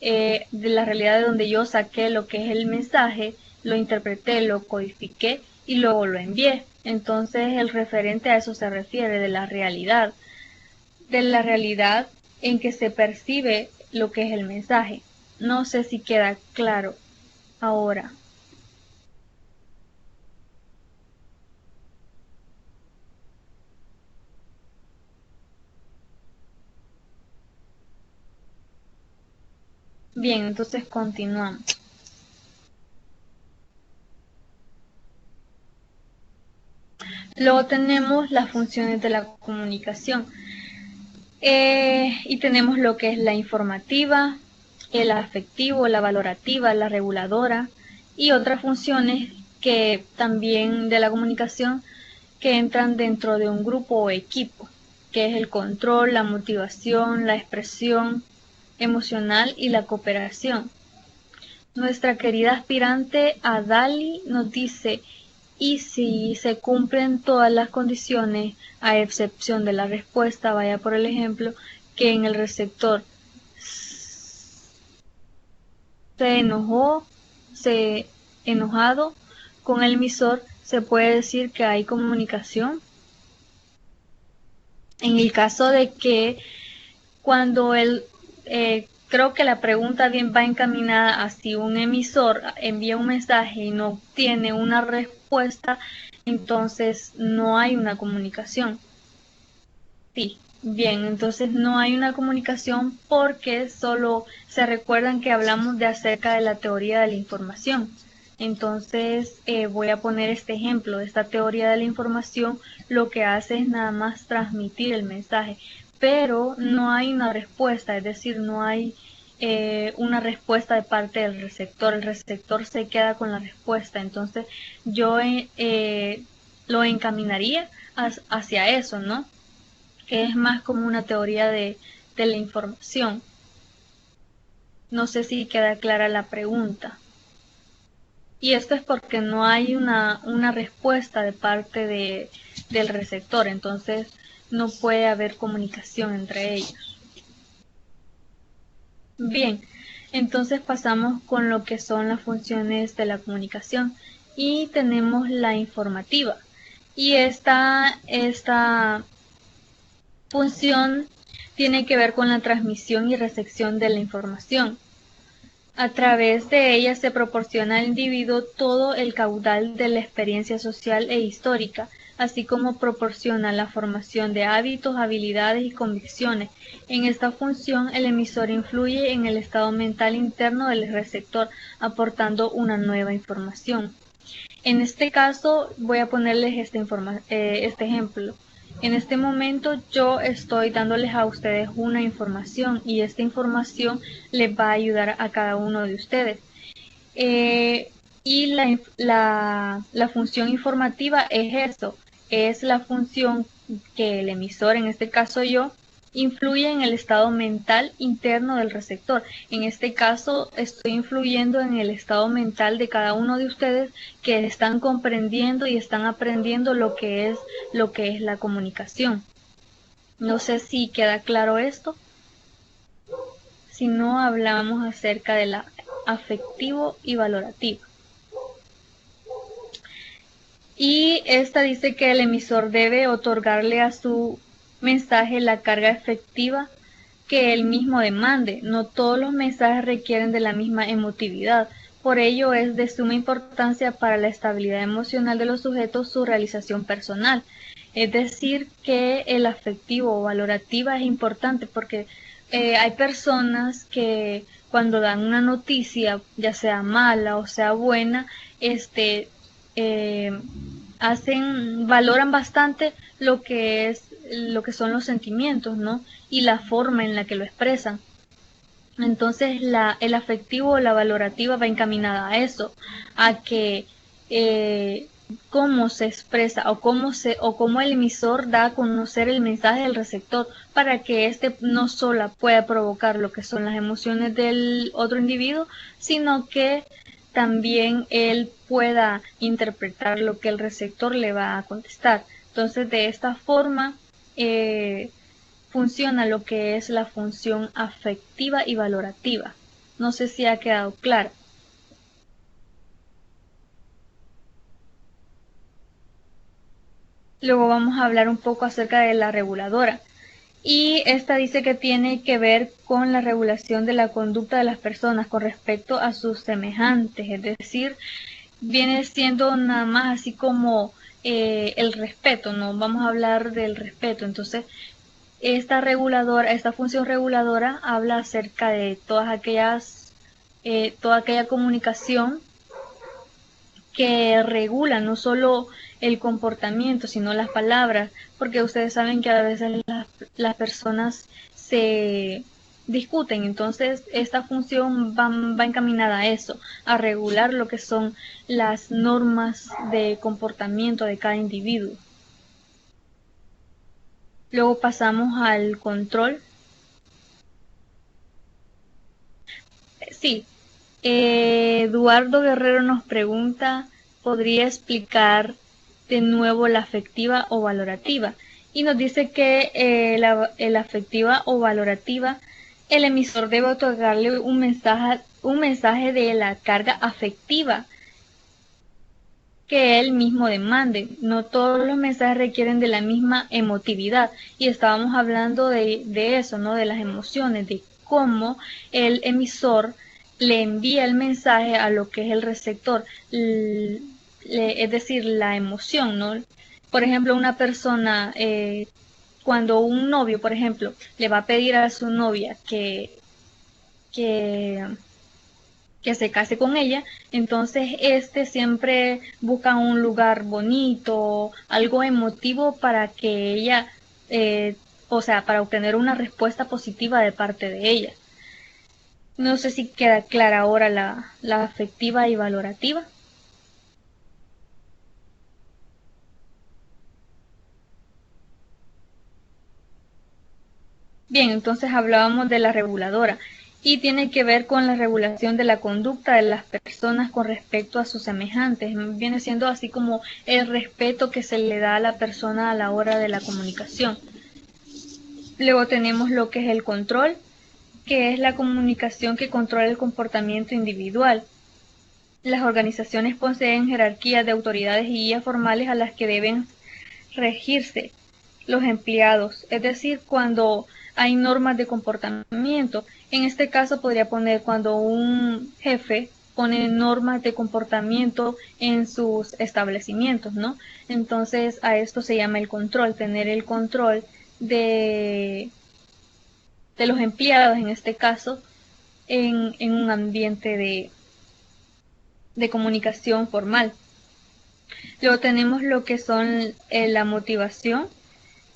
de la realidad de donde yo saqué lo que es el mensaje, lo interpreté, lo codifiqué y luego lo envié. Entonces el referente a eso se refiere, de la realidad en que se percibe lo que es el mensaje. No sé si queda claro ahora. Bien, entonces continuamos. Luego tenemos las funciones de la comunicación y tenemos lo que es la informativa, el afectivo, la valorativa, la reguladora y otras funciones que también de la comunicación que entran dentro de un grupo o equipo, que es el control, la motivación, la expresión emocional y la cooperación. Nuestra querida aspirante Adali nos dice, y si se cumplen todas las condiciones, a excepción de la respuesta, vaya por el ejemplo, que en el receptor se enojó, se enojado con el emisor, se puede decir que hay comunicación. En el caso de que cuando creo que la pregunta bien va encaminada a si un emisor envía un mensaje y no obtiene una respuesta, entonces no hay una comunicación. Sí, bien, entonces no hay una comunicación porque solo se recuerdan que hablamos de acerca de la teoría de la información. Entonces voy a poner este ejemplo. Esta teoría de la información lo que hace es nada más transmitir el mensaje, pero no hay una respuesta, es decir, no hay una respuesta de parte del receptor. El receptor se queda con la respuesta. Entonces yo lo encaminaría hacia eso, ¿no? Que es más como una teoría de la información. No sé si queda clara la pregunta. Y esto es porque no hay una respuesta de parte del receptor, entonces no puede haber comunicación entre ellos. Bien, entonces pasamos con lo que son las funciones de la comunicación y tenemos la informativa. Y esta función tiene que ver con la transmisión y recepción de la información. A través de ella se proporciona al individuo todo el caudal de la experiencia social e histórica, así como proporciona la formación de hábitos, habilidades y convicciones. En esta función, el emisor influye en el estado mental interno del receptor, aportando una nueva información. En este caso, voy a ponerles este ejemplo. En este momento yo estoy dándoles a ustedes una información y esta información les va a ayudar a cada uno de ustedes. Y la función informativa es eso, es la función que el emisor, en este caso yo, influye en el estado mental interno del receptor. En este caso estoy influyendo en el estado mental de cada uno de ustedes que están comprendiendo y están aprendiendo lo que es la comunicación. No sé si queda claro esto. Si no, hablamos acerca de la afectivo y valorativo. Y esta dice que el emisor debe otorgarle a su mensaje la carga efectiva que él mismo demande. No todos los mensajes requieren de la misma emotividad. Por ello es de suma importancia para la estabilidad emocional de los sujetos su realización personal. Es decir, que el afectivo o valorativa es importante porque hay personas que cuando dan una noticia, ya sea mala o sea buena, valoran bastante lo que son los sentimientos, ¿no? Y la forma en la que lo expresan. Entonces el afectivo o la valorativa va encaminada a eso, a que cómo se expresa o cómo el emisor da a conocer el mensaje del receptor para que éste no solo pueda provocar lo que son las emociones del otro individuo, sino que también él pueda interpretar lo que el receptor le va a contestar. Entonces, de esta forma funciona lo que es la función afectiva y valorativa. No sé si ha quedado claro. Luego vamos a hablar un poco acerca de la reguladora. Y esta dice que tiene que ver con la regulación de la conducta de las personas con respecto a sus semejantes, es decir, viene siendo nada más así como el respeto, ¿no? Vamos a hablar del respeto. Entonces, esta función reguladora habla acerca de toda aquella comunicación que regula no solo el comportamiento, sino las palabras, porque ustedes saben que a veces las personas se discuten, entonces esta función va encaminada a eso, a regular lo que son las normas de comportamiento de cada individuo. Luego pasamos al control. Sí, Eduardo Guerrero nos pregunta, ¿podría explicar de nuevo la afectiva o valorativa? Y nos dice que la afectiva o valorativa, el emisor debe otorgarle un mensaje de la carga afectiva que él mismo demande. No todos los mensajes requieren de la misma emotividad. Y estábamos hablando de eso, ¿no? De las emociones, de cómo el emisor le envía el mensaje a lo que es el receptor, es decir, la emoción, ¿no? Por ejemplo, una persona, cuando un novio, por ejemplo, le va a pedir a su novia que se case con ella, entonces este siempre busca un lugar bonito, algo emotivo para que ella, o sea, para obtener una respuesta positiva de parte de ella. No sé si queda clara ahora la afectiva y valorativa. Bien, entonces hablábamos de la reguladora y tiene que ver con la regulación de la conducta de las personas con respecto a sus semejantes. Viene siendo así como el respeto que se le da a la persona a la hora de la comunicación. Luego tenemos lo que es el control, que es la comunicación que controla el comportamiento individual. Las organizaciones poseen jerarquías de autoridades y guías formales a las que deben regirse los empleados, es decir, cuando hay normas de comportamiento. En este caso podría poner cuando un jefe pone normas de comportamiento en sus establecimientos, ¿no? Entonces a esto se llama el control, tener el control de los empleados, en este caso, en un ambiente de comunicación formal. Luego tenemos lo que son la motivación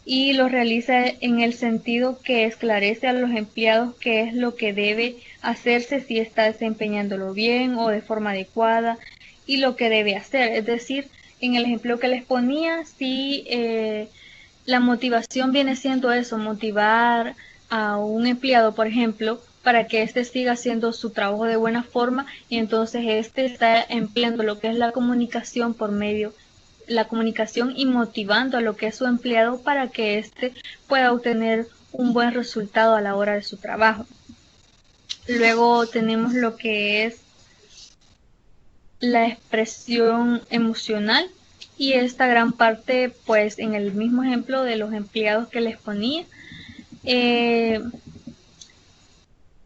y lo realiza en el sentido que esclarece a los empleados qué es lo que debe hacerse, si está desempeñándolo bien o de forma adecuada y lo que debe hacer. Es decir, en el ejemplo que les ponía, si la motivación viene siendo eso, motivar a un empleado, por ejemplo, para que éste siga haciendo su trabajo de buena forma y entonces éste está empleando lo que es la comunicación por medio la comunicación y motivando a lo que es su empleado para que éste pueda obtener un buen resultado a la hora de su trabajo. Luego tenemos lo que es la expresión emocional y esta gran parte, pues en el mismo ejemplo de los empleados que les ponía,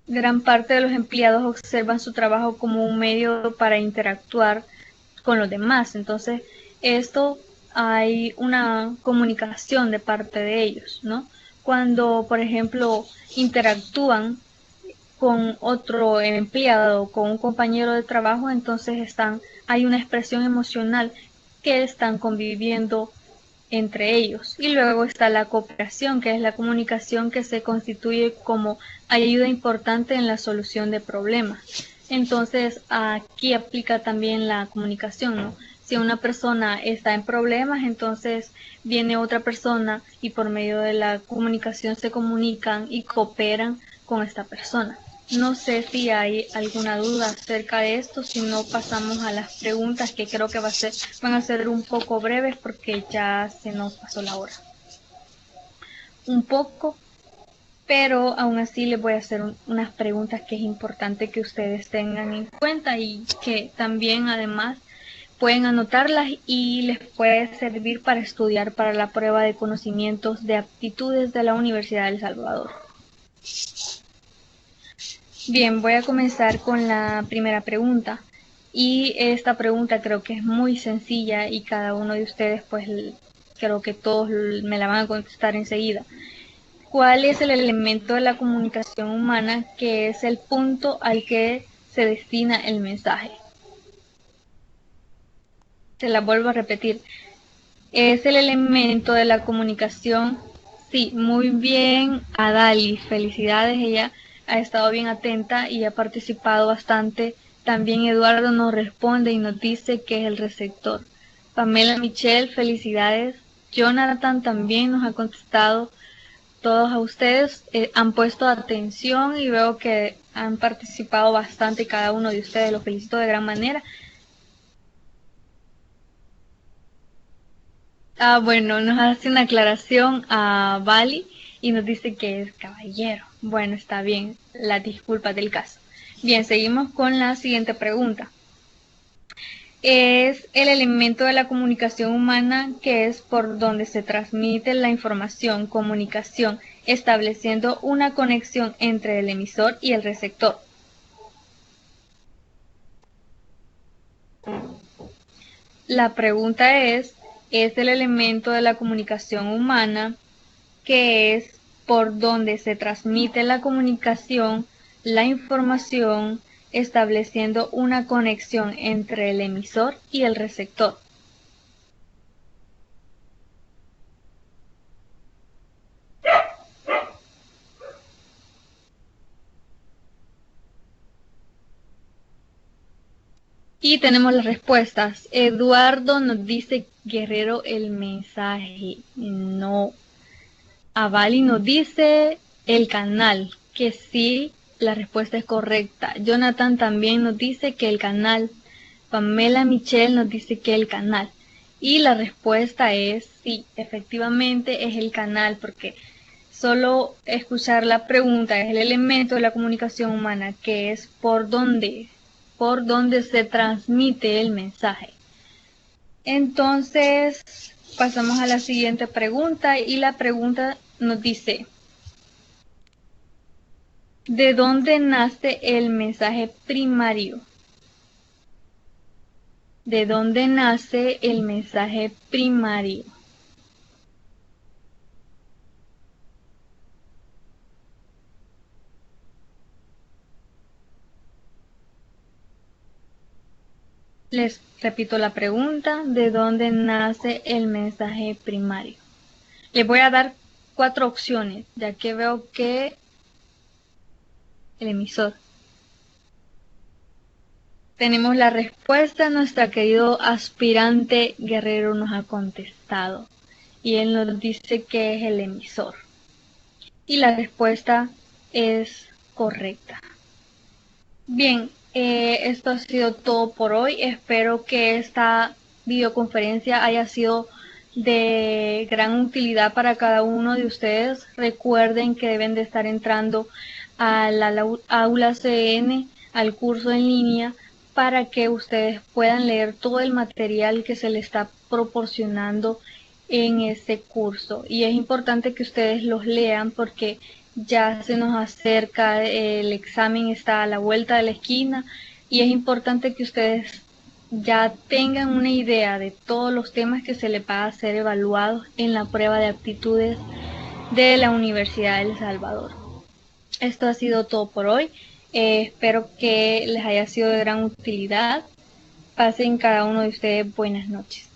gran parte de los empleados observan su trabajo como un medio para interactuar con los demás. Entonces, esto hay una comunicación de parte de ellos, ¿no? Cuando, por ejemplo, interactúan con otro empleado o con un compañero de trabajo, entonces hay una expresión emocional que están conviviendo entre ellos. Y luego está la cooperación, que es la comunicación que se constituye como ayuda importante en la solución de problemas. Entonces, aquí aplica también la comunicación, ¿no? Si una persona está en problemas, entonces viene otra persona y por medio de la comunicación se comunican y cooperan con esta persona. No sé si hay alguna duda acerca de esto, si no pasamos a las preguntas que creo que van a ser un poco breves porque ya se nos pasó la hora. Un poco, pero aún así les voy a hacer unas preguntas que es importante que ustedes tengan en cuenta y que también además pueden anotarlas y les puede servir para estudiar para la prueba de conocimientos de aptitudes de la Universidad de El Salvador. Bien, voy a comenzar con la primera pregunta. Y esta pregunta creo que es muy sencilla y cada uno de ustedes, pues creo que todos me la van a contestar enseguida. ¿Cuál es el elemento de la comunicación humana que es el punto al que se destina el mensaje? Se la vuelvo a repetir. Es el elemento de la comunicación. Sí, muy bien, Adali, felicidades, ella ha estado bien atenta y ha participado bastante. También Eduardo nos responde y nos dice que es el receptor. Pamela Michelle, felicidades. Jonathan también nos ha contestado. Todos a ustedes han puesto atención y veo que han participado bastante cada uno de ustedes. Los felicito de gran manera. Bueno, nos hace una aclaración a Bali y nos dice que es caballero. Bueno, está bien, las disculpas del caso. Bien, seguimos con la siguiente pregunta. Es el elemento de la comunicación humana que es por donde se transmite la información, comunicación, estableciendo una conexión entre el emisor y el receptor. La pregunta es el elemento de la comunicación humana que es por donde se transmite la comunicación, la información, estableciendo una conexión entre el emisor y el receptor. Y tenemos las respuestas. Eduardo nos dice Guerrero el mensaje. No. Avali nos dice el canal, que sí, la respuesta es correcta. Jonathan también nos dice que el canal. Pamela Michelle nos dice que el canal. Y la respuesta es sí, efectivamente es el canal, porque solo escuchar la pregunta es el elemento de la comunicación humana, que es por dónde se transmite el mensaje. Entonces, pasamos a la siguiente pregunta y la pregunta nos dice, ¿de dónde nace el mensaje primario? ¿De dónde nace el mensaje primario? Les repito la pregunta, ¿de dónde nace el mensaje primario? Les voy a dar 4 opciones, ya que veo que el emisor. Tenemos la respuesta, nuestro querido aspirante Guerrero nos ha contestado y él nos dice que es el emisor. Y la respuesta es correcta. Bien, esto ha sido todo por hoy. Espero que esta videoconferencia haya sido de gran utilidad para cada uno de ustedes. Recuerden que deben de estar entrando a la aula CN, al curso en línea, para que ustedes puedan leer todo el material que se les está proporcionando en este curso. Y es importante que ustedes los lean porque ya se nos acerca, el examen está a la vuelta de la esquina y es importante que ustedes ya tengan una idea de todos los temas que se les va a ser evaluados en la prueba de aptitudes de la Universidad de El Salvador. Esto ha sido todo por hoy. Espero que les haya sido de gran utilidad. Pasen cada uno de ustedes buenas noches.